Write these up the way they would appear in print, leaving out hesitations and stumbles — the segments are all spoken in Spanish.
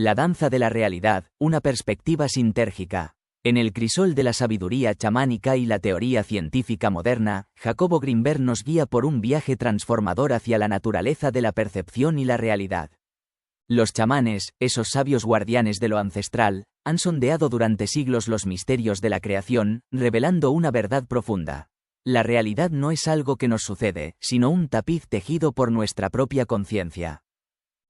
La danza de la realidad, una perspectiva sintérgica. En el crisol de la sabiduría chamánica y la teoría científica moderna, Jacobo Grinberg nos guía por un viaje transformador hacia la naturaleza de la percepción y la realidad. Los chamanes, esos sabios guardianes de lo ancestral, han sondeado durante siglos los misterios de la creación, revelando una verdad profunda. La realidad no es algo que nos sucede, sino un tapiz tejido por nuestra propia conciencia.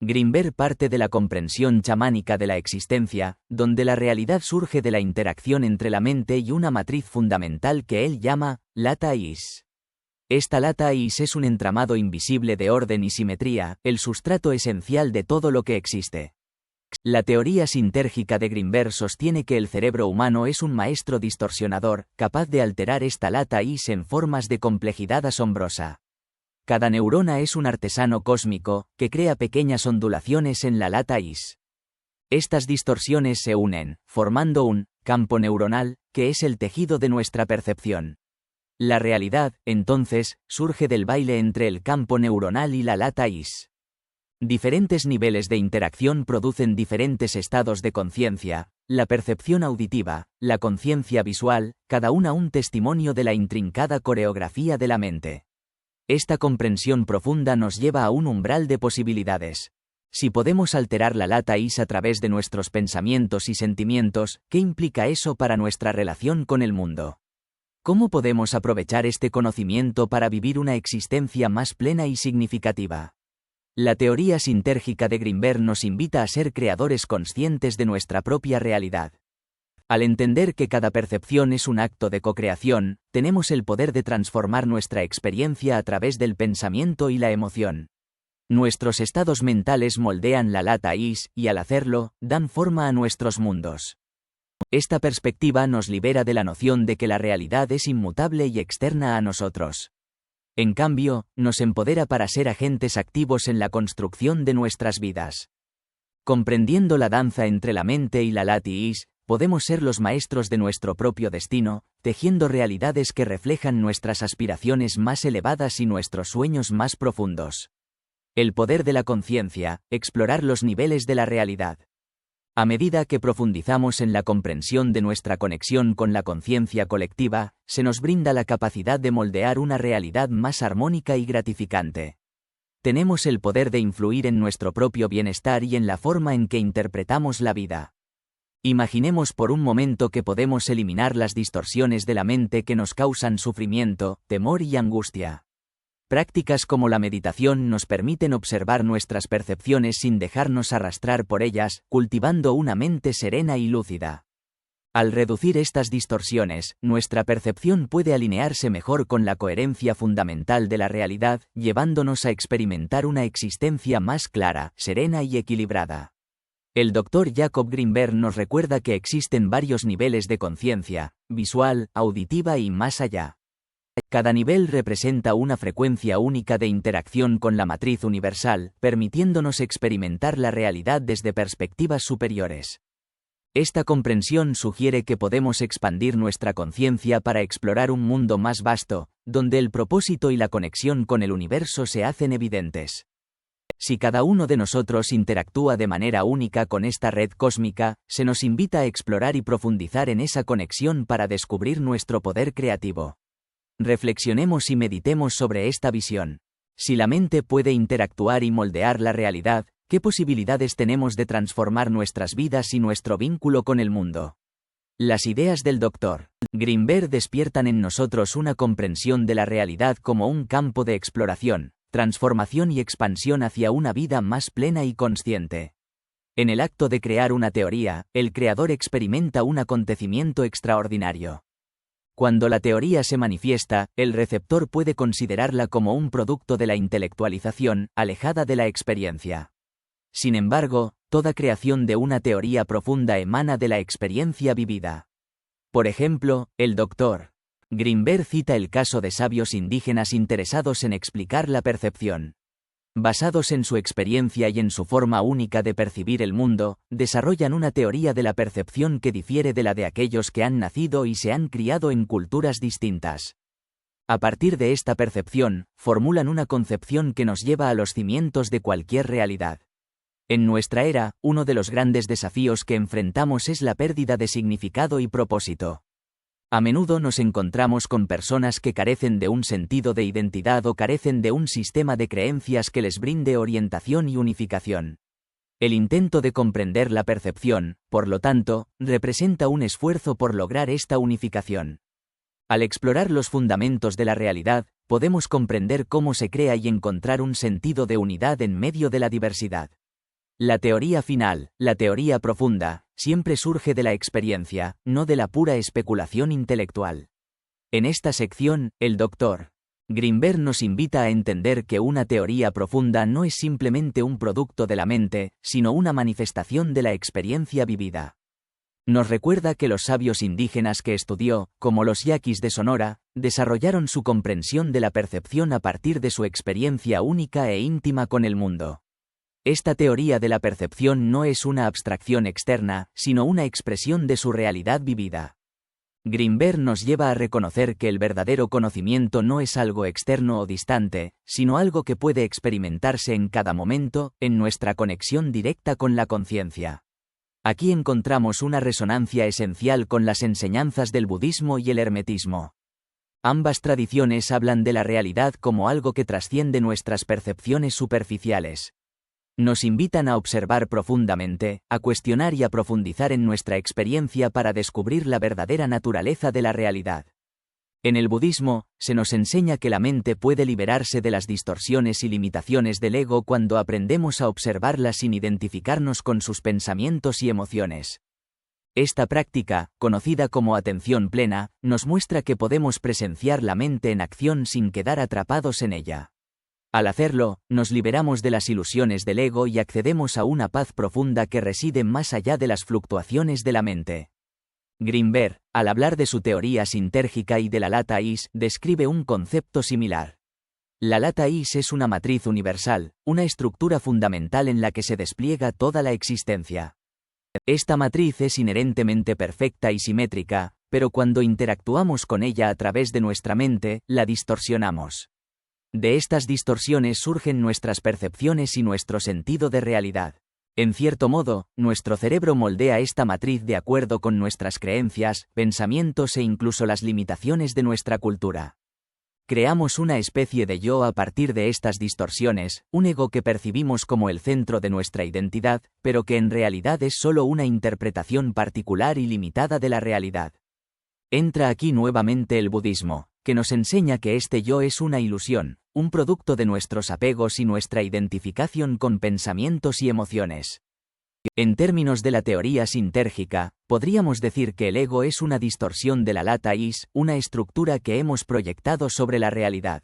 Grinberg parte de la comprensión chamánica de la existencia, donde la realidad surge de la interacción entre la mente y una matriz fundamental que él llama Lata Is. Esta Lata Is es un entramado invisible de orden y simetría, el sustrato esencial de todo lo que existe. La teoría sintérgica de Grinberg sostiene que el cerebro humano es un maestro distorsionador, capaz de alterar esta Lata Is en formas de complejidad asombrosa. Cada neurona es un artesano cósmico, que crea pequeñas ondulaciones en la Lata Is. Estas distorsiones se unen, formando un campo neuronal, que es el tejido de nuestra percepción. La realidad, entonces, surge del baile entre el campo neuronal y la Lata Is. Diferentes niveles de interacción producen diferentes estados de conciencia, la percepción auditiva, la conciencia visual, cada una un testimonio de la intrincada coreografía de la mente. Esta comprensión profunda nos lleva a un umbral de posibilidades. Si podemos alterar la Lata Is a través de nuestros pensamientos y sentimientos, ¿qué implica eso para nuestra relación con el mundo? ¿Cómo podemos aprovechar este conocimiento para vivir una existencia más plena y significativa? La teoría sintérgica de Grinberg nos invita a ser creadores conscientes de nuestra propia realidad. Al entender que cada percepción es un acto de co-creación, tenemos el poder de transformar nuestra experiencia a través del pensamiento y la emoción. Nuestros estados mentales moldean la Lata Is, y al hacerlo, dan forma a nuestros mundos. Esta perspectiva nos libera de la noción de que la realidad es inmutable y externa a nosotros. En cambio, nos empodera para ser agentes activos en la construcción de nuestras vidas. Comprendiendo la danza entre la mente y la Lata Is, podemos ser los maestros de nuestro propio destino, tejiendo realidades que reflejan nuestras aspiraciones más elevadas y nuestros sueños más profundos. El poder de la conciencia, explorar los niveles de la realidad. A medida que profundizamos en la comprensión de nuestra conexión con la conciencia colectiva, se nos brinda la capacidad de moldear una realidad más armónica y gratificante. Tenemos el poder de influir en nuestro propio bienestar y en la forma en que interpretamos la vida. Imaginemos por un momento que podemos eliminar las distorsiones de la mente que nos causan sufrimiento, temor y angustia. Prácticas como la meditación nos permiten observar nuestras percepciones sin dejarnos arrastrar por ellas, cultivando una mente serena y lúcida. Al reducir estas distorsiones, nuestra percepción puede alinearse mejor con la coherencia fundamental de la realidad, llevándonos a experimentar una existencia más clara, serena y equilibrada. El Dr. Jacob Grinberg nos recuerda que existen varios niveles de conciencia, visual, auditiva y más allá. Cada nivel representa una frecuencia única de interacción con la matriz universal, permitiéndonos experimentar la realidad desde perspectivas superiores. Esta comprensión sugiere que podemos expandir nuestra conciencia para explorar un mundo más vasto, donde el propósito y la conexión con el universo se hacen evidentes. Si cada uno de nosotros interactúa de manera única con esta red cósmica, se nos invita a explorar y profundizar en esa conexión para descubrir nuestro poder creativo. Reflexionemos y meditemos sobre esta visión. Si la mente puede interactuar y moldear la realidad, ¿qué posibilidades tenemos de transformar nuestras vidas y nuestro vínculo con el mundo? Las ideas del Dr. Grinberg despiertan en nosotros una comprensión de la realidad como un campo de exploración, transformación y expansión hacia una vida más plena y consciente. En el acto de crear una teoría, el creador experimenta un acontecimiento extraordinario. Cuando la teoría se manifiesta, el receptor puede considerarla como un producto de la intelectualización, alejada de la experiencia. Sin embargo, toda creación de una teoría profunda emana de la experiencia vivida. Por ejemplo, el Dr. Grinberg cita el caso de sabios indígenas interesados en explicar la percepción. Basados en su experiencia y en su forma única de percibir el mundo, desarrollan una teoría de la percepción que difiere de la de aquellos que han nacido y se han criado en culturas distintas. A partir de esta percepción, formulan una concepción que nos lleva a los cimientos de cualquier realidad. En nuestra era, uno de los grandes desafíos que enfrentamos es la pérdida de significado y propósito. A menudo nos encontramos con personas que carecen de un sentido de identidad o carecen de un sistema de creencias que les brinde orientación y unificación. El intento de comprender la percepción, por lo tanto, representa un esfuerzo por lograr esta unificación. Al explorar los fundamentos de la realidad, podemos comprender cómo se crea y encontrar un sentido de unidad en medio de la diversidad. La teoría final, la teoría profunda, siempre surge de la experiencia, no de la pura especulación intelectual. En esta sección, el Dr. Grinberg nos invita a entender que una teoría profunda no es simplemente un producto de la mente, sino una manifestación de la experiencia vivida. Nos recuerda que los sabios indígenas que estudió, como los yaquis de Sonora, desarrollaron su comprensión de la percepción a partir de su experiencia única e íntima con el mundo. Esta teoría de la percepción no es una abstracción externa, sino una expresión de su realidad vivida. Grinberg nos lleva a reconocer que el verdadero conocimiento no es algo externo o distante, sino algo que puede experimentarse en cada momento, en nuestra conexión directa con la conciencia. Aquí encontramos una resonancia esencial con las enseñanzas del budismo y el hermetismo. Ambas tradiciones hablan de la realidad como algo que trasciende nuestras percepciones superficiales. Nos invitan a observar profundamente, a cuestionar y a profundizar en nuestra experiencia para descubrir la verdadera naturaleza de la realidad. En el budismo, se nos enseña que la mente puede liberarse de las distorsiones y limitaciones del ego cuando aprendemos a observarla sin identificarnos con sus pensamientos y emociones. Esta práctica, conocida como atención plena, nos muestra que podemos presenciar la mente en acción sin quedar atrapados en ella. Al hacerlo, nos liberamos de las ilusiones del ego y accedemos a una paz profunda que reside más allá de las fluctuaciones de la mente. Grinberg, al hablar de su teoría sintérgica y de la lata is, describe un concepto similar. La lata is es una matriz universal, una estructura fundamental en la que se despliega toda la existencia. Esta matriz es inherentemente perfecta y simétrica, pero cuando interactuamos con ella a través de nuestra mente, la distorsionamos. De estas distorsiones surgen nuestras percepciones y nuestro sentido de realidad. En cierto modo, nuestro cerebro moldea esta matriz de acuerdo con nuestras creencias, pensamientos e incluso las limitaciones de nuestra cultura. Creamos una especie de yo a partir de estas distorsiones, un ego que percibimos como el centro de nuestra identidad, pero que en realidad es solo una interpretación particular y limitada de la realidad. Entra aquí nuevamente el budismo, que nos enseña que este yo es una ilusión, un producto de nuestros apegos y nuestra identificación con pensamientos y emociones. En términos de la teoría sintérgica, podríamos decir que el ego es una distorsión de la lata is, una estructura que hemos proyectado sobre la realidad.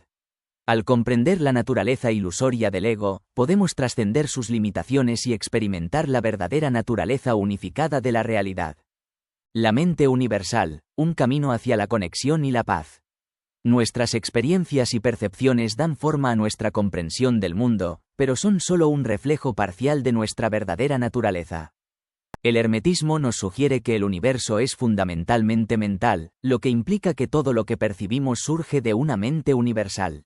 Al comprender la naturaleza ilusoria del ego, podemos trascender sus limitaciones y experimentar la verdadera naturaleza unificada de la realidad. La mente universal, un camino hacia la conexión y la paz. Nuestras experiencias y percepciones dan forma a nuestra comprensión del mundo, pero son solo un reflejo parcial de nuestra verdadera naturaleza. El hermetismo nos sugiere que el universo es fundamentalmente mental, lo que implica que todo lo que percibimos surge de una mente universal.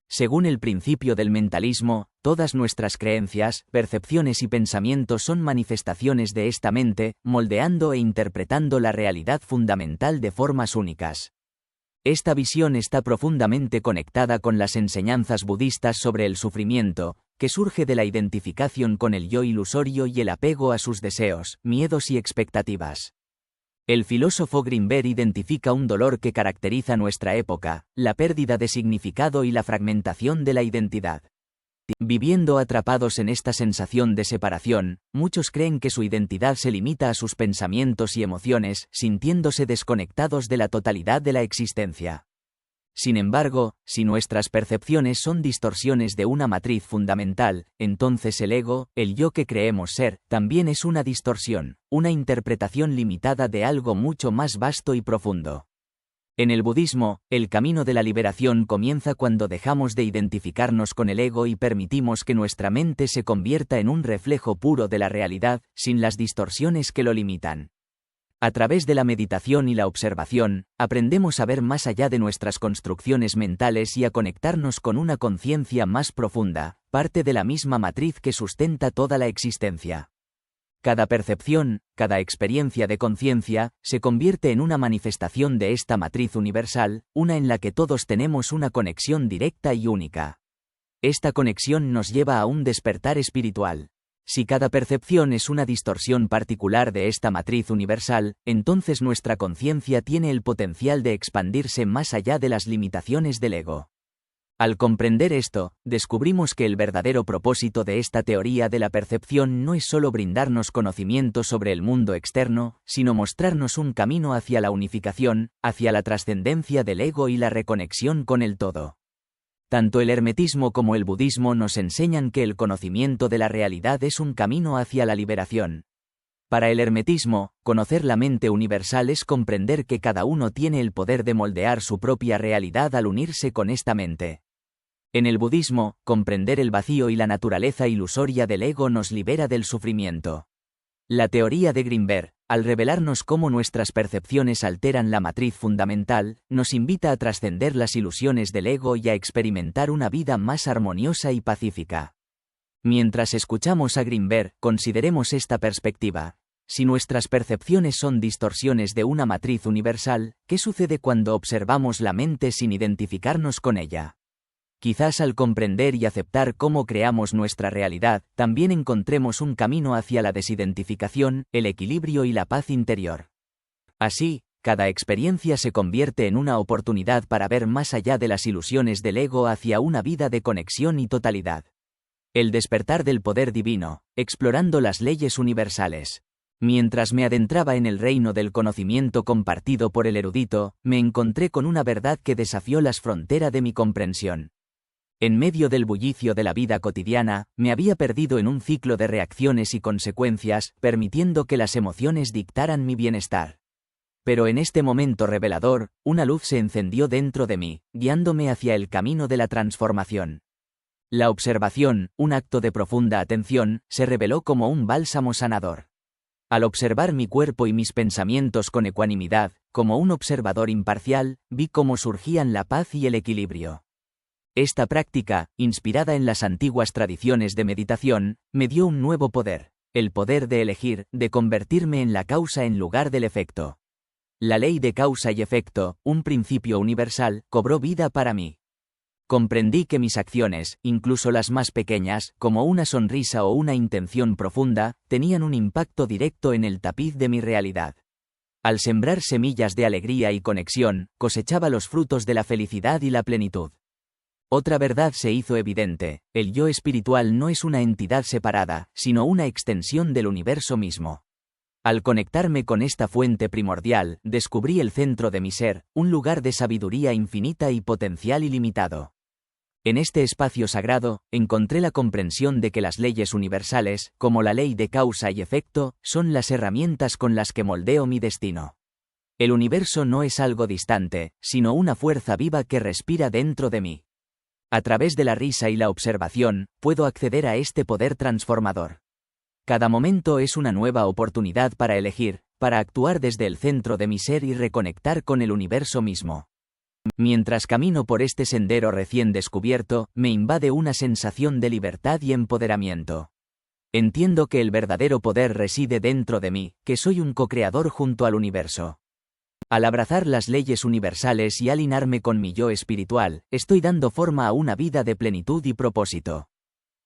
Según el principio del mentalismo, todas nuestras creencias, percepciones y pensamientos son manifestaciones de esta mente, moldeando e interpretando la realidad fundamental de formas únicas. Esta visión está profundamente conectada con las enseñanzas budistas sobre el sufrimiento, que surge de la identificación con el yo ilusorio y el apego a sus deseos, miedos y expectativas. El filósofo Grinberg identifica un dolor que caracteriza nuestra época, la pérdida de significado y la fragmentación de la identidad. Viviendo atrapados en esta sensación de separación, muchos creen que su identidad se limita a sus pensamientos y emociones, sintiéndose desconectados de la totalidad de la existencia. Sin embargo, si nuestras percepciones son distorsiones de una matriz fundamental, entonces el ego, el yo que creemos ser, también es una distorsión, una interpretación limitada de algo mucho más vasto y profundo. En el budismo, el camino de la liberación comienza cuando dejamos de identificarnos con el ego y permitimos que nuestra mente se convierta en un reflejo puro de la realidad, sin las distorsiones que lo limitan. A través de la meditación y la observación, aprendemos a ver más allá de nuestras construcciones mentales y a conectarnos con una conciencia más profunda, parte de la misma matriz que sustenta toda la existencia. Cada percepción, cada experiencia de conciencia, se convierte en una manifestación de esta matriz universal, una en la que todos tenemos una conexión directa y única. Esta conexión nos lleva a un despertar espiritual. Si cada percepción es una distorsión particular de esta matriz universal, entonces nuestra conciencia tiene el potencial de expandirse más allá de las limitaciones del ego. Al comprender esto, descubrimos que el verdadero propósito de esta teoría de la percepción no es solo brindarnos conocimiento sobre el mundo externo, sino mostrarnos un camino hacia la unificación, hacia la trascendencia del ego y la reconexión con el todo. Tanto el hermetismo como el budismo nos enseñan que el conocimiento de la realidad es un camino hacia la liberación. Para el hermetismo, conocer la mente universal es comprender que cada uno tiene el poder de moldear su propia realidad al unirse con esta mente. En el budismo, comprender el vacío y la naturaleza ilusoria del ego nos libera del sufrimiento. La teoría de Grimberg, al revelarnos cómo nuestras percepciones alteran la matriz fundamental, nos invita a trascender las ilusiones del ego y a experimentar una vida más armoniosa y pacífica. Mientras escuchamos a Grimberg, consideremos esta perspectiva. Si nuestras percepciones son distorsiones de una matriz universal, ¿qué sucede cuando observamos la mente sin identificarnos con ella? Quizás al comprender y aceptar cómo creamos nuestra realidad, también encontremos un camino hacia la desidentificación, el equilibrio y la paz interior. Así, cada experiencia se convierte en una oportunidad para ver más allá de las ilusiones del ego hacia una vida de conexión y totalidad. El despertar del poder divino, explorando las leyes universales. Mientras me adentraba en el reino del conocimiento compartido por el erudito, me encontré con una verdad que desafió las fronteras de mi comprensión. En medio del bullicio de la vida cotidiana, me había perdido en un ciclo de reacciones y consecuencias, permitiendo que las emociones dictaran mi bienestar. Pero en este momento revelador, una luz se encendió dentro de mí, guiándome hacia el camino de la transformación. La observación, un acto de profunda atención, se reveló como un bálsamo sanador. Al observar mi cuerpo y mis pensamientos con ecuanimidad, como un observador imparcial, vi cómo surgían la paz y el equilibrio. Esta práctica, inspirada en las antiguas tradiciones de meditación, me dio un nuevo poder, el poder de elegir, de convertirme en la causa en lugar del efecto. La ley de causa y efecto, un principio universal, cobró vida para mí. Comprendí que mis acciones, incluso las más pequeñas, como una sonrisa o una intención profunda, tenían un impacto directo en el tapiz de mi realidad. Al sembrar semillas de alegría y conexión, cosechaba los frutos de la felicidad y la plenitud. Otra verdad se hizo evidente: el yo espiritual no es una entidad separada, sino una extensión del universo mismo. Al conectarme con esta fuente primordial, descubrí el centro de mi ser, un lugar de sabiduría infinita y potencial ilimitado. En este espacio sagrado, encontré la comprensión de que las leyes universales, como la ley de causa y efecto, son las herramientas con las que moldeo mi destino. El universo no es algo distante, sino una fuerza viva que respira dentro de mí. A través de la risa y la observación, puedo acceder a este poder transformador. Cada momento es una nueva oportunidad para elegir, para actuar desde el centro de mi ser y reconectar con el universo mismo. Mientras camino por este sendero recién descubierto, me invade una sensación de libertad y empoderamiento. Entiendo que el verdadero poder reside dentro de mí, que soy un co-creador junto al universo. Al abrazar las leyes universales y alinearme con mi yo espiritual, estoy dando forma a una vida de plenitud y propósito.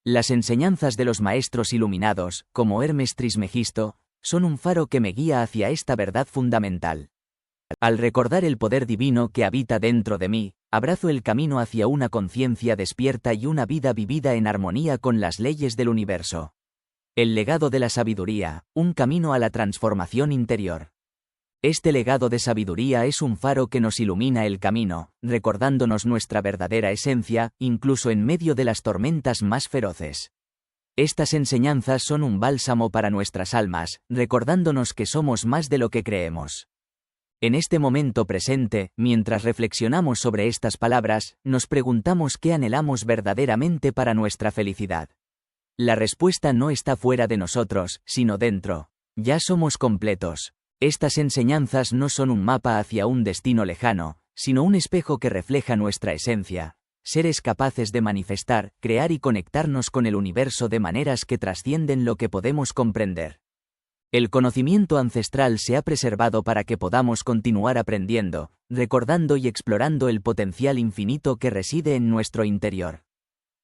Las enseñanzas de los maestros iluminados, como Hermes Trismegisto, son un faro que me guía hacia esta verdad fundamental. Al recordar el poder divino que habita dentro de mí, abrazo el camino hacia una conciencia despierta y una vida vivida en armonía con las leyes del universo. El legado de la sabiduría, un camino a la transformación interior. Este legado de sabiduría es un faro que nos ilumina el camino, recordándonos nuestra verdadera esencia, incluso en medio de las tormentas más feroces. Estas enseñanzas son un bálsamo para nuestras almas, recordándonos que somos más de lo que creemos. En este momento presente, mientras reflexionamos sobre estas palabras, nos preguntamos qué anhelamos verdaderamente para nuestra felicidad. La respuesta no está fuera de nosotros, sino dentro. Ya somos completos. Estas enseñanzas no son un mapa hacia un destino lejano, sino un espejo que refleja nuestra esencia, seres capaces de manifestar, crear y conectarnos con el universo de maneras que trascienden lo que podemos comprender. El conocimiento ancestral se ha preservado para que podamos continuar aprendiendo, recordando y explorando el potencial infinito que reside en nuestro interior.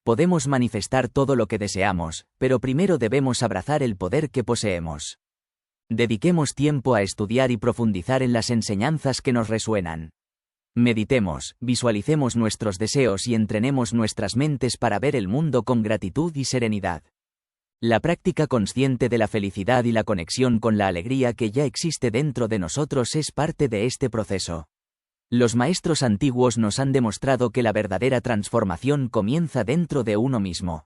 Podemos manifestar todo lo que deseamos, pero primero debemos abrazar el poder que poseemos. Dediquemos tiempo a estudiar y profundizar en las enseñanzas que nos resuenan. Meditemos, visualicemos nuestros deseos y entrenemos nuestras mentes para ver el mundo con gratitud y serenidad. La práctica consciente de la felicidad y la conexión con la alegría que ya existe dentro de nosotros es parte de este proceso. Los maestros antiguos nos han demostrado que la verdadera transformación comienza dentro de uno mismo.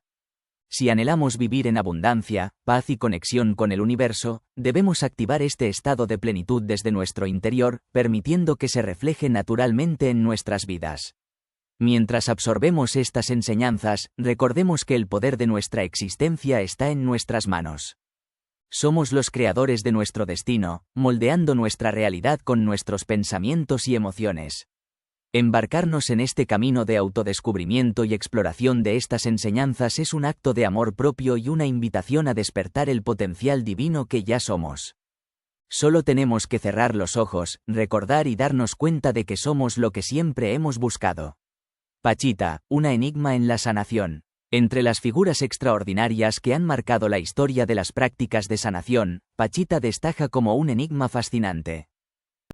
Si anhelamos vivir en abundancia, paz y conexión con el universo, debemos activar este estado de plenitud desde nuestro interior, permitiendo que se refleje naturalmente en nuestras vidas. Mientras absorbemos estas enseñanzas, recordemos que el poder de nuestra existencia está en nuestras manos. Somos los creadores de nuestro destino, moldeando nuestra realidad con nuestros pensamientos y emociones. Embarcarnos en este camino de autodescubrimiento y exploración de estas enseñanzas es un acto de amor propio y una invitación a despertar el potencial divino que ya somos. Solo tenemos que cerrar los ojos, recordar y darnos cuenta de que somos lo que siempre hemos buscado. Pachita, una enigma en la sanación. Entre las figuras extraordinarias que han marcado la historia de las prácticas de sanación, Pachita destaca como un enigma fascinante.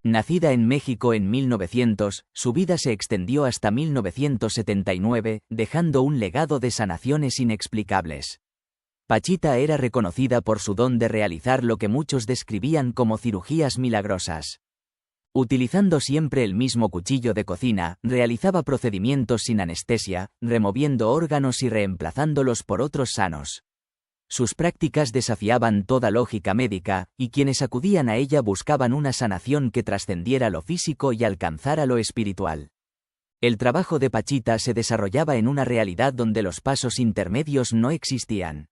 Nacida en México en 1900, su vida se extendió hasta 1979, dejando un legado de sanaciones inexplicables. Pachita era reconocida por su don de realizar lo que muchos describían como cirugías milagrosas. Utilizando siempre el mismo cuchillo de cocina, realizaba procedimientos sin anestesia, removiendo órganos y reemplazándolos por otros sanos. Sus prácticas desafiaban toda lógica médica, y quienes acudían a ella buscaban una sanación que trascendiera lo físico y alcanzara lo espiritual. El trabajo de Pachita se desarrollaba en una realidad donde los pasos intermedios no existían.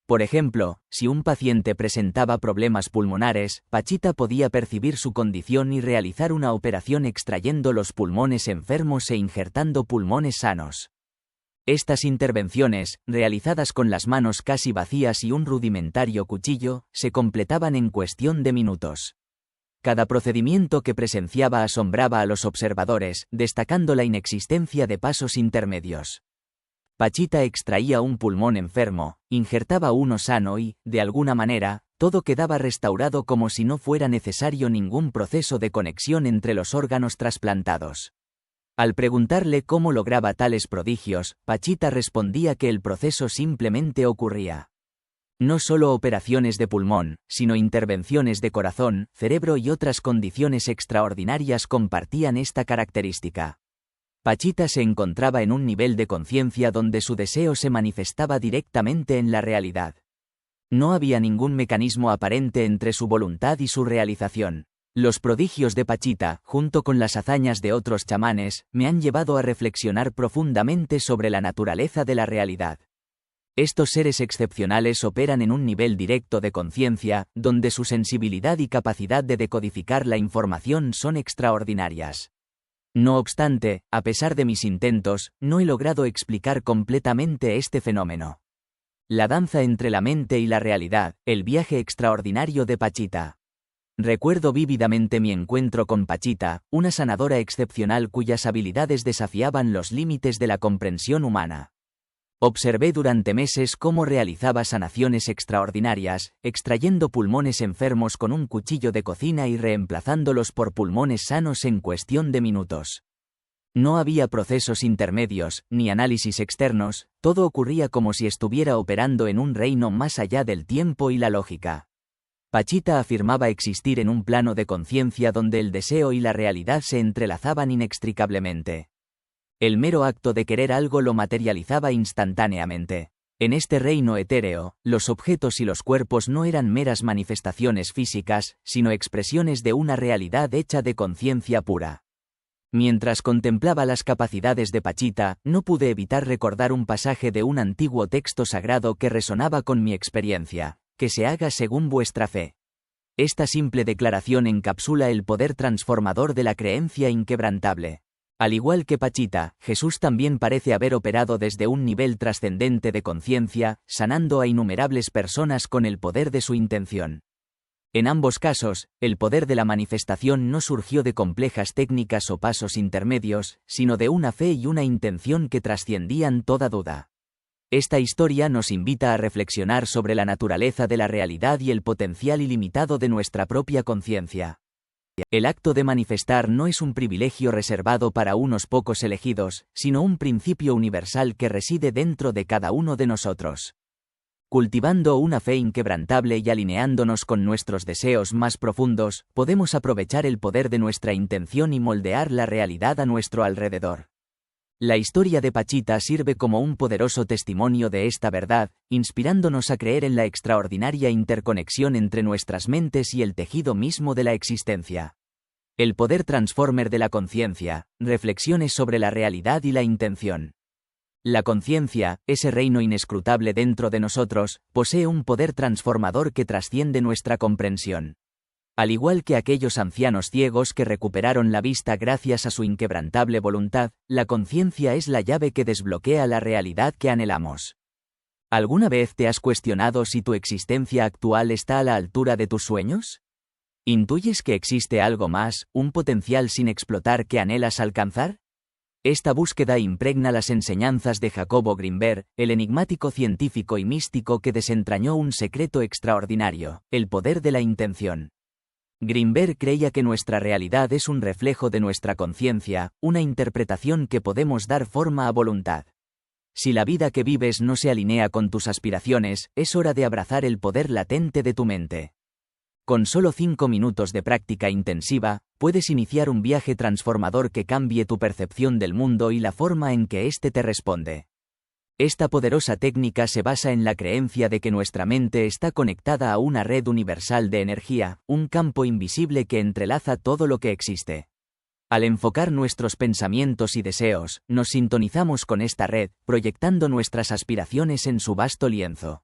Por ejemplo, si un paciente presentaba problemas pulmonares, Pachita podía percibir su condición y realizar una operación extrayendo los pulmones enfermos e injertando pulmones sanos. Estas intervenciones, realizadas con las manos casi vacías y un rudimentario cuchillo, se completaban en cuestión de minutos. Cada procedimiento que presenciaba asombraba a los observadores, destacando la inexistencia de pasos intermedios. Pachita extraía un pulmón enfermo, injertaba uno sano y, de alguna manera, todo quedaba restaurado como si no fuera necesario ningún proceso de conexión entre los órganos trasplantados. Al preguntarle cómo lograba tales prodigios, Pachita respondía que el proceso simplemente ocurría. No solo operaciones de pulmón, sino intervenciones de corazón, cerebro y otras condiciones extraordinarias compartían esta característica. Pachita se encontraba en un nivel de conciencia donde su deseo se manifestaba directamente en la realidad. No había ningún mecanismo aparente entre su voluntad y su realización. Los prodigios de Pachita, junto con las hazañas de otros chamanes, me han llevado a reflexionar profundamente sobre la naturaleza de la realidad. Estos seres excepcionales operan en un nivel directo de conciencia, donde su sensibilidad y capacidad de decodificar la información son extraordinarias. No obstante, a pesar de mis intentos, no he logrado explicar completamente este fenómeno. La danza entre la mente y la realidad, el viaje extraordinario de Pachita. Recuerdo vívidamente mi encuentro con Pachita, una sanadora excepcional cuyas habilidades desafiaban los límites de la comprensión humana. Observé durante meses cómo realizaba sanaciones extraordinarias, extrayendo pulmones enfermos con un cuchillo de cocina y reemplazándolos por pulmones sanos en cuestión de minutos. No había procesos intermedios, ni análisis externos, todo ocurría como si estuviera operando en un reino más allá del tiempo y la lógica. Pachita afirmaba existir en un plano de conciencia donde el deseo y la realidad se entrelazaban inextricablemente. El mero acto de querer algo lo materializaba instantáneamente. En este reino etéreo, los objetos y los cuerpos no eran meras manifestaciones físicas, sino expresiones de una realidad hecha de conciencia pura. Mientras contemplaba las capacidades de Pachita, no pude evitar recordar un pasaje de un antiguo texto sagrado que resonaba con mi experiencia. Que se haga según vuestra fe. Esta simple declaración encapsula el poder transformador de la creencia inquebrantable. Al igual que Pachita, Jesús también parece haber operado desde un nivel trascendente de conciencia, sanando a innumerables personas con el poder de su intención. En ambos casos, el poder de la manifestación no surgió de complejas técnicas o pasos intermedios, sino de una fe y una intención que trasciendían toda duda. Esta historia nos invita a reflexionar sobre la naturaleza de la realidad y el potencial ilimitado de nuestra propia conciencia. El acto de manifestar no es un privilegio reservado para unos pocos elegidos, sino un principio universal que reside dentro de cada uno de nosotros. Cultivando una fe inquebrantable y alineándonos con nuestros deseos más profundos, podemos aprovechar el poder de nuestra intención y moldear la realidad a nuestro alrededor. La historia de Pachita sirve como un poderoso testimonio de esta verdad, inspirándonos a creer en la extraordinaria interconexión entre nuestras mentes y el tejido mismo de la existencia. El poder transformer de la conciencia, reflexiones sobre la realidad y la intención. La conciencia, ese reino inescrutable dentro de nosotros, posee un poder transformador que trasciende nuestra comprensión. Al igual que aquellos ancianos ciegos que recuperaron la vista gracias a su inquebrantable voluntad, la conciencia es la llave que desbloquea la realidad que anhelamos. ¿Alguna vez te has cuestionado si tu existencia actual está a la altura de tus sueños? ¿Intuyes que existe algo más, un potencial sin explotar que anhelas alcanzar? Esta búsqueda impregna las enseñanzas de Jacobo Grinberg, el enigmático científico y místico que desentrañó un secreto extraordinario, el poder de la intención. Grinberg creía que nuestra realidad es un reflejo de nuestra conciencia, una interpretación que podemos dar forma a voluntad. Si la vida que vives no se alinea con tus aspiraciones, es hora de abrazar el poder latente de tu mente. Con solo 5 minutos de práctica intensiva, puedes iniciar un viaje transformador que cambie tu percepción del mundo y la forma en que éste te responde. Esta poderosa técnica se basa en la creencia de que nuestra mente está conectada a una red universal de energía, un campo invisible que entrelaza todo lo que existe. Al enfocar nuestros pensamientos y deseos, nos sintonizamos con esta red, proyectando nuestras aspiraciones en su vasto lienzo.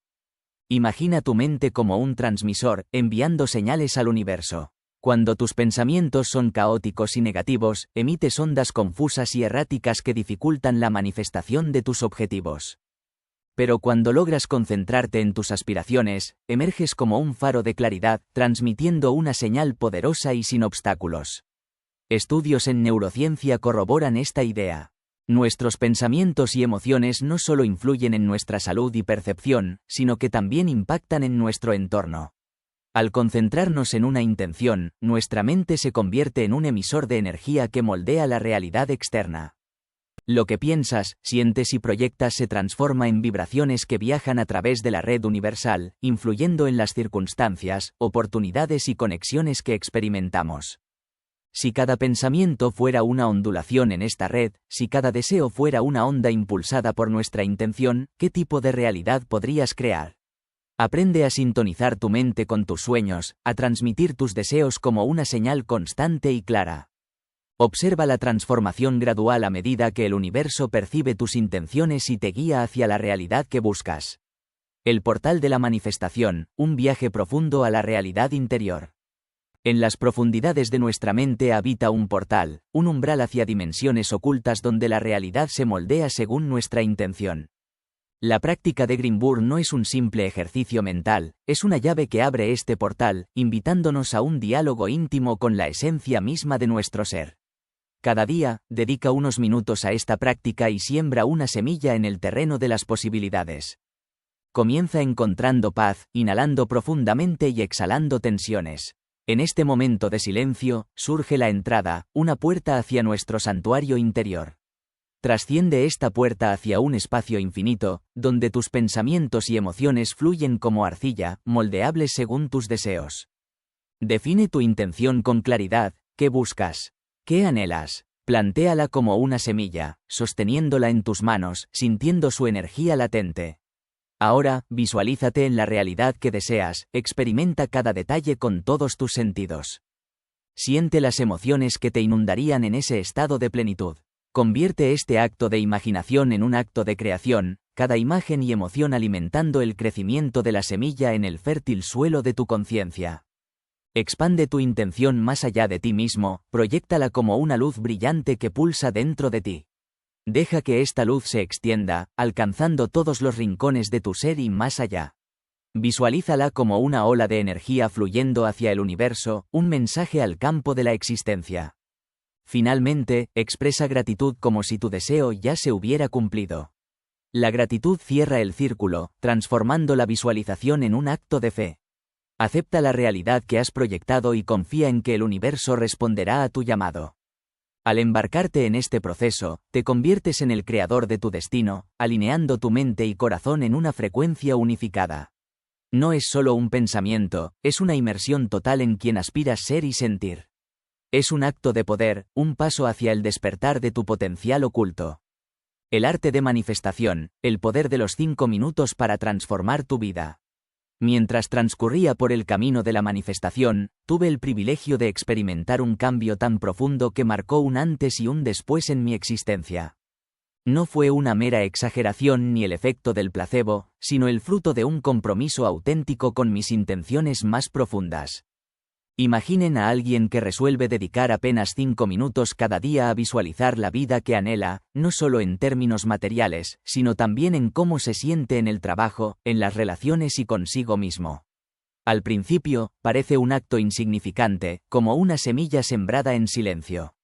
Imagina tu mente como un transmisor, enviando señales al universo. Cuando tus pensamientos son caóticos y negativos, emites ondas confusas y erráticas que dificultan la manifestación de tus objetivos. Pero cuando logras concentrarte en tus aspiraciones, emerges como un faro de claridad, transmitiendo una señal poderosa y sin obstáculos. Estudios en neurociencia corroboran esta idea. Nuestros pensamientos y emociones no solo influyen en nuestra salud y percepción, sino que también impactan en nuestro entorno. Al concentrarnos en una intención, nuestra mente se convierte en un emisor de energía que moldea la realidad externa. Lo que piensas, sientes y proyectas se transforma en vibraciones que viajan a través de la red universal, influyendo en las circunstancias, oportunidades y conexiones que experimentamos. Si cada pensamiento fuera una ondulación en esta red, si cada deseo fuera una onda impulsada por nuestra intención, ¿qué tipo de realidad podrías crear? Aprende a sintonizar tu mente con tus sueños, a transmitir tus deseos como una señal constante y clara. Observa la transformación gradual a medida que el universo percibe tus intenciones y te guía hacia la realidad que buscas. El portal de la manifestación, un viaje profundo a la realidad interior. En las profundidades de nuestra mente habita un portal, un umbral hacia dimensiones ocultas donde la realidad se moldea según nuestra intención. La práctica de Grinberg no es un simple ejercicio mental, es una llave que abre este portal, invitándonos a un diálogo íntimo con la esencia misma de nuestro ser. Cada día, dedica unos minutos a esta práctica y siembra una semilla en el terreno de las posibilidades. Comienza encontrando paz, inhalando profundamente y exhalando tensiones. En este momento de silencio, surge la entrada, una puerta hacia nuestro santuario interior. Trasciende esta puerta hacia un espacio infinito, donde tus pensamientos y emociones fluyen como arcilla, moldeables según tus deseos. Define tu intención con claridad, ¿qué buscas? ¿Qué anhelas? Plantéala como una semilla, sosteniéndola en tus manos, sintiendo su energía latente. Ahora, visualízate en la realidad que deseas, experimenta cada detalle con todos tus sentidos. Siente las emociones que te inundarían en ese estado de plenitud. Convierte este acto de imaginación en un acto de creación, cada imagen y emoción alimentando el crecimiento de la semilla en el fértil suelo de tu conciencia. Expande tu intención más allá de ti mismo, proyéctala como una luz brillante que pulsa dentro de ti. Deja que esta luz se extienda, alcanzando todos los rincones de tu ser y más allá. Visualízala como una ola de energía fluyendo hacia el universo, un mensaje al campo de la existencia. Finalmente, expresa gratitud como si tu deseo ya se hubiera cumplido. La gratitud cierra el círculo, transformando la visualización en un acto de fe. Acepta la realidad que has proyectado y confía en que el universo responderá a tu llamado. Al embarcarte en este proceso, te conviertes en el creador de tu destino, alineando tu mente y corazón en una frecuencia unificada. No es solo un pensamiento, es una inmersión total en quien aspiras ser y sentir. Es un acto de poder, un paso hacia el despertar de tu potencial oculto. El arte de manifestación, el poder de los 5 minutos para transformar tu vida. Mientras transcurría por el camino de la manifestación, tuve el privilegio de experimentar un cambio tan profundo que marcó un antes y un después en mi existencia. No fue una mera exageración ni el efecto del placebo, sino el fruto de un compromiso auténtico con mis intenciones más profundas. Imaginen a alguien que resuelve dedicar apenas 5 minutos cada día a visualizar la vida que anhela, no solo en términos materiales, sino también en cómo se siente en el trabajo, en las relaciones y consigo mismo. Al principio, parece un acto insignificante, como una semilla sembrada en silencio.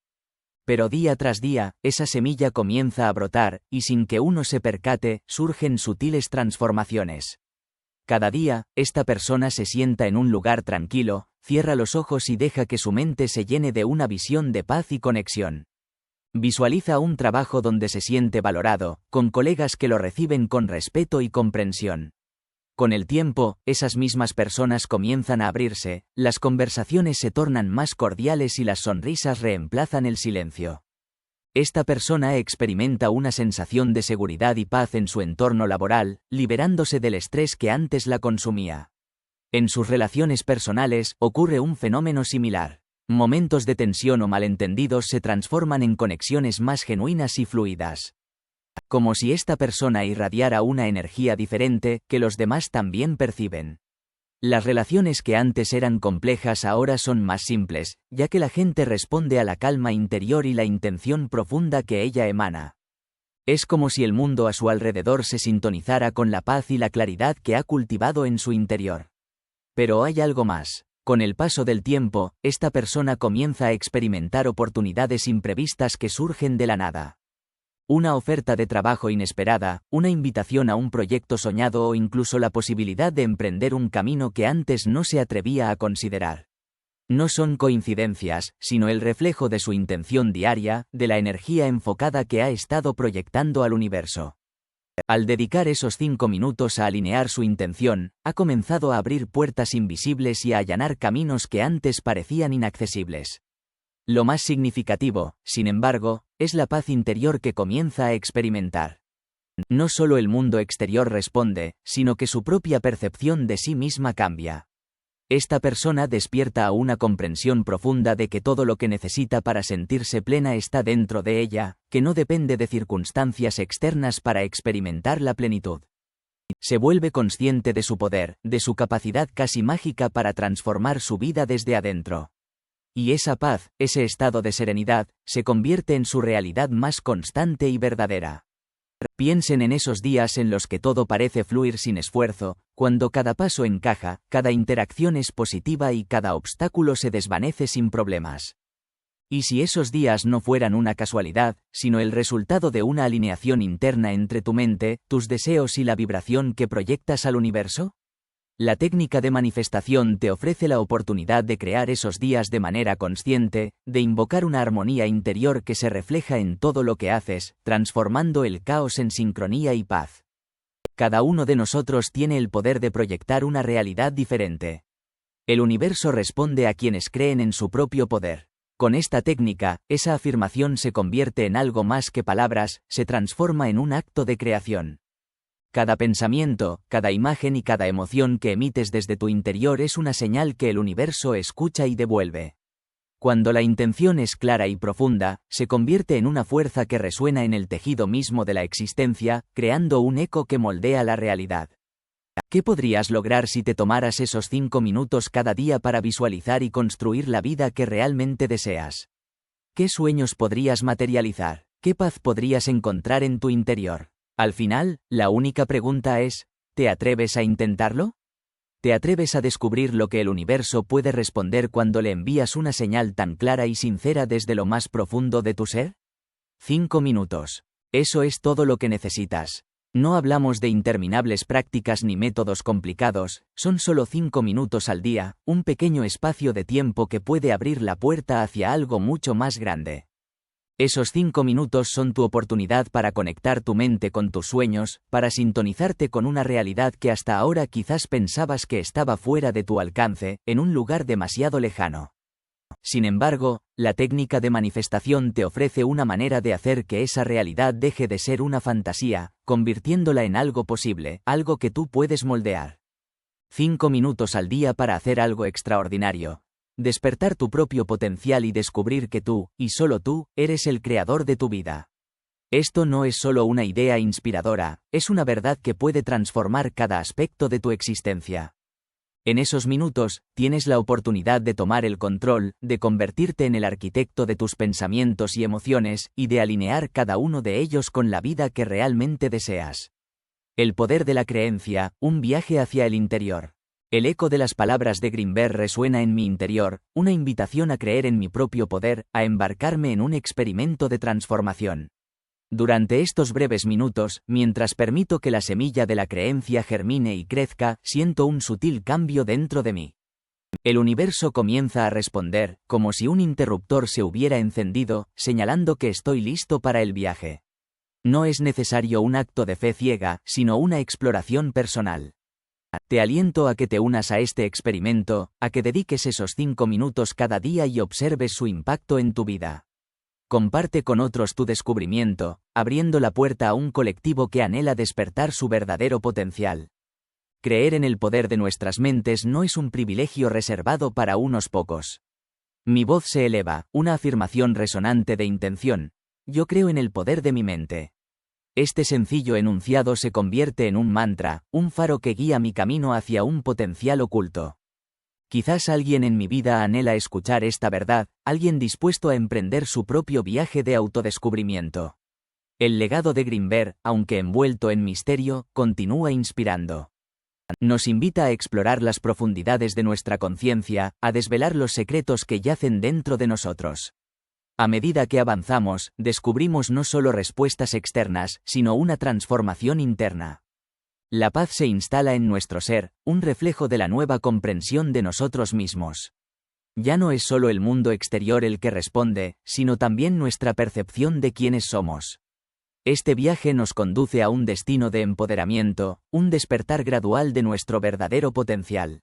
Pero día tras día, esa semilla comienza a brotar, y sin que uno se percate, surgen sutiles transformaciones. Cada día, esta persona se sienta en un lugar tranquilo, cierra los ojos y deja que su mente se llene de una visión de paz y conexión. Visualiza un trabajo donde se siente valorado, con colegas que lo reciben con respeto y comprensión. Con el tiempo, esas mismas personas comienzan a abrirse, las conversaciones se tornan más cordiales y las sonrisas reemplazan el silencio. Esta persona experimenta una sensación de seguridad y paz en su entorno laboral, liberándose del estrés que antes la consumía. En sus relaciones personales, ocurre un fenómeno similar. Momentos de tensión o malentendidos se transforman en conexiones más genuinas y fluidas. Como si esta persona irradiara una energía diferente, que los demás también perciben. Las relaciones que antes eran complejas ahora son más simples, ya que la gente responde a la calma interior y la intención profunda que ella emana. Es como si el mundo a su alrededor se sintonizara con la paz y la claridad que ha cultivado en su interior. Pero hay algo más. Con el paso del tiempo, esta persona comienza a experimentar oportunidades imprevistas que surgen de la nada. Una oferta de trabajo inesperada, una invitación a un proyecto soñado o incluso la posibilidad de emprender un camino que antes no se atrevía a considerar. No son coincidencias, sino el reflejo de su intención diaria, de la energía enfocada que ha estado proyectando al universo. Al dedicar esos 5 minutos a alinear su intención, ha comenzado a abrir puertas invisibles y a allanar caminos que antes parecían inaccesibles. Lo más significativo, sin embargo, es la paz interior que comienza a experimentar. No solo el mundo exterior responde, sino que su propia percepción de sí misma cambia. Esta persona despierta a una comprensión profunda de que todo lo que necesita para sentirse plena está dentro de ella, que no depende de circunstancias externas para experimentar la plenitud. Se vuelve consciente de su poder, de su capacidad casi mágica para transformar su vida desde adentro. Y esa paz, ese estado de serenidad, se convierte en su realidad más constante y verdadera. Piensen en esos días en los que todo parece fluir sin esfuerzo, cuando cada paso encaja, cada interacción es positiva y cada obstáculo se desvanece sin problemas. ¿Y si esos días no fueran una casualidad, sino el resultado de una alineación interna entre tu mente, tus deseos y la vibración que proyectas al universo? La técnica de manifestación te ofrece la oportunidad de crear esos días de manera consciente, de invocar una armonía interior que se refleja en todo lo que haces, transformando el caos en sincronía y paz. Cada uno de nosotros tiene el poder de proyectar una realidad diferente. El universo responde a quienes creen en su propio poder. Con esta técnica, esa afirmación se convierte en algo más que palabras, se transforma en un acto de creación. Cada pensamiento, cada imagen y cada emoción que emites desde tu interior es una señal que el universo escucha y devuelve. Cuando la intención es clara y profunda, se convierte en una fuerza que resuena en el tejido mismo de la existencia, creando un eco que moldea la realidad. ¿Qué podrías lograr si te tomaras esos 5 minutos cada día para visualizar y construir la vida que realmente deseas? ¿Qué sueños podrías materializar? ¿Qué paz podrías encontrar en tu interior? Al final, la única pregunta es, ¿te atreves a intentarlo? ¿Te atreves a descubrir lo que el universo puede responder cuando le envías una señal tan clara y sincera desde lo más profundo de tu ser? 5 minutos. Eso es todo lo que necesitas. No hablamos de interminables prácticas ni métodos complicados, son solo 5 minutos al día, un pequeño espacio de tiempo que puede abrir la puerta hacia algo mucho más grande. Esos 5 minutos son tu oportunidad para conectar tu mente con tus sueños, para sintonizarte con una realidad que hasta ahora quizás pensabas que estaba fuera de tu alcance, en un lugar demasiado lejano. Sin embargo, la técnica de manifestación te ofrece una manera de hacer que esa realidad deje de ser una fantasía, convirtiéndola en algo posible, algo que tú puedes moldear. 5 minutos al día para hacer algo extraordinario. Despertar tu propio potencial y descubrir que tú, y solo tú, eres el creador de tu vida. Esto no es solo una idea inspiradora, es una verdad que puede transformar cada aspecto de tu existencia. En esos minutos, tienes la oportunidad de tomar el control, de convertirte en el arquitecto de tus pensamientos y emociones, y de alinear cada uno de ellos con la vida que realmente deseas. El poder de la creencia, un viaje hacia el interior. El eco de las palabras de Grinberg resuena en mi interior, una invitación a creer en mi propio poder, a embarcarme en un experimento de transformación. Durante estos breves minutos, mientras permito que la semilla de la creencia germine y crezca, siento un sutil cambio dentro de mí. El universo comienza a responder, como si un interruptor se hubiera encendido, señalando que estoy listo para el viaje. No es necesario un acto de fe ciega, sino una exploración personal. Te aliento a que te unas a este experimento, a que dediques esos 5 minutos cada día y observes su impacto en tu vida. Comparte con otros tu descubrimiento, abriendo la puerta a un colectivo que anhela despertar su verdadero potencial. Creer en el poder de nuestras mentes no es un privilegio reservado para unos pocos. Mi voz se eleva, una afirmación resonante de intención. Yo creo en el poder de mi mente. Este sencillo enunciado se convierte en un mantra, un faro que guía mi camino hacia un potencial oculto. Quizás alguien en mi vida anhela escuchar esta verdad, alguien dispuesto a emprender su propio viaje de autodescubrimiento. El legado de Grinberg, aunque envuelto en misterio, continúa inspirando. Nos invita a explorar las profundidades de nuestra conciencia, a desvelar los secretos que yacen dentro de nosotros. A medida que avanzamos, descubrimos no solo respuestas externas, sino una transformación interna. La paz se instala en nuestro ser, un reflejo de la nueva comprensión de nosotros mismos. Ya no es solo el mundo exterior el que responde, sino también nuestra percepción de quiénes somos. Este viaje nos conduce a un destino de empoderamiento, un despertar gradual de nuestro verdadero potencial.